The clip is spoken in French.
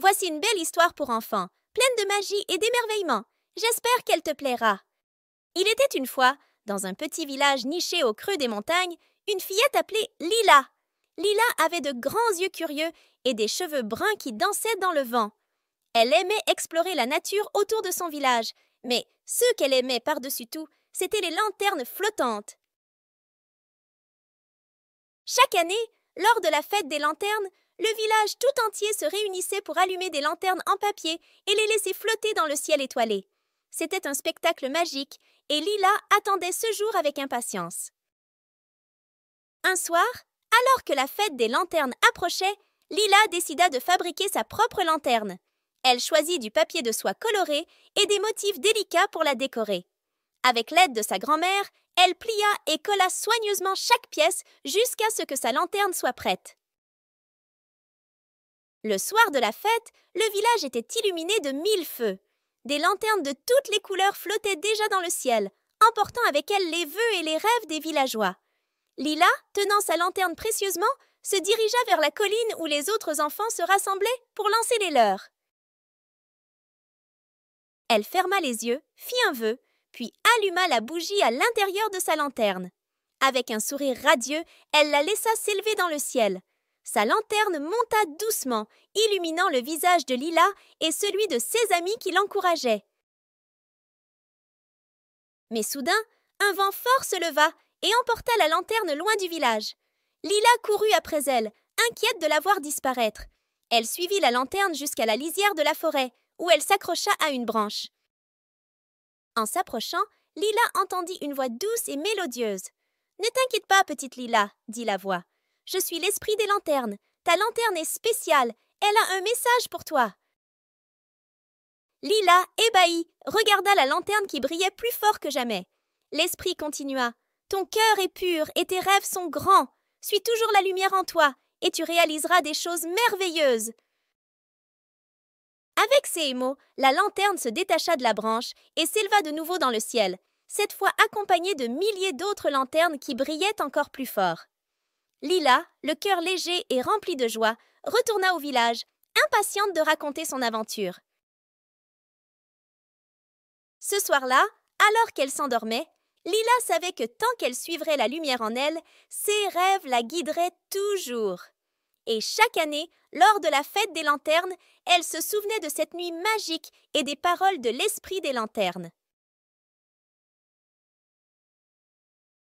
Voici une belle histoire pour enfants, pleine de magie et d'émerveillement. J'espère qu'elle te plaira. Il était une fois, dans un petit village niché au creux des montagnes, une fillette appelée Lila. Lila avait de grands yeux curieux et des cheveux bruns qui dansaient dans le vent. Elle aimait explorer la nature autour de son village, mais ce qu'elle aimait par-dessus tout, c'étaient les lanternes flottantes. Chaque année, lors de la fête des lanternes, le village tout entier se réunissait pour allumer des lanternes en papier et les laisser flotter dans le ciel étoilé. C'était un spectacle magique et Lila attendait ce jour avec impatience. Un soir, alors que la fête des lanternes approchait, Lila décida de fabriquer sa propre lanterne. Elle choisit du papier de soie coloré et des motifs délicats pour la décorer. Avec l'aide de sa grand-mère, elle plia et colla soigneusement chaque pièce jusqu'à ce que sa lanterne soit prête. Le soir de la fête, le village était illuminé de 1000 feux. Des lanternes de toutes les couleurs flottaient déjà dans le ciel, emportant avec elles les vœux et les rêves des villageois. Lila, tenant sa lanterne précieusement, se dirigea vers la colline où les autres enfants se rassemblaient pour lancer les leurs. Elle ferma les yeux, fit un vœu, puis alluma la bougie à l'intérieur de sa lanterne. Avec un sourire radieux, elle la laissa s'élever dans le ciel. Sa lanterne monta doucement, illuminant le visage de Lila et celui de ses amis qui l'encourageaient. Mais soudain, un vent fort se leva et emporta la lanterne loin du village. Lila courut après elle, inquiète de la voir disparaître. Elle suivit la lanterne jusqu'à la lisière de la forêt, où elle s'accrocha à une branche. En s'approchant, Lila entendit une voix douce et mélodieuse. « Ne t'inquiète pas, petite Lila, » dit la voix. « Je suis l'esprit des lanternes. Ta lanterne est spéciale. Elle a un message pour toi. » Lila, ébahie, regarda la lanterne qui brillait plus fort que jamais. L'esprit continua. « Ton cœur est pur et tes rêves sont grands. Suis toujours la lumière en toi et tu réaliseras des choses merveilleuses. » Avec ces mots, la lanterne se détacha de la branche et s'éleva de nouveau dans le ciel, cette fois accompagnée de milliers d'autres lanternes qui brillaient encore plus fort. Lila, le cœur léger et rempli de joie, retourna au village, impatiente de raconter son aventure. Ce soir-là, alors qu'elle s'endormait, Lila savait que tant qu'elle suivrait la lumière en elle, ses rêves la guideraient toujours. Et chaque année, lors de la fête des lanternes, elle se souvenait de cette nuit magique et des paroles de l'esprit des lanternes.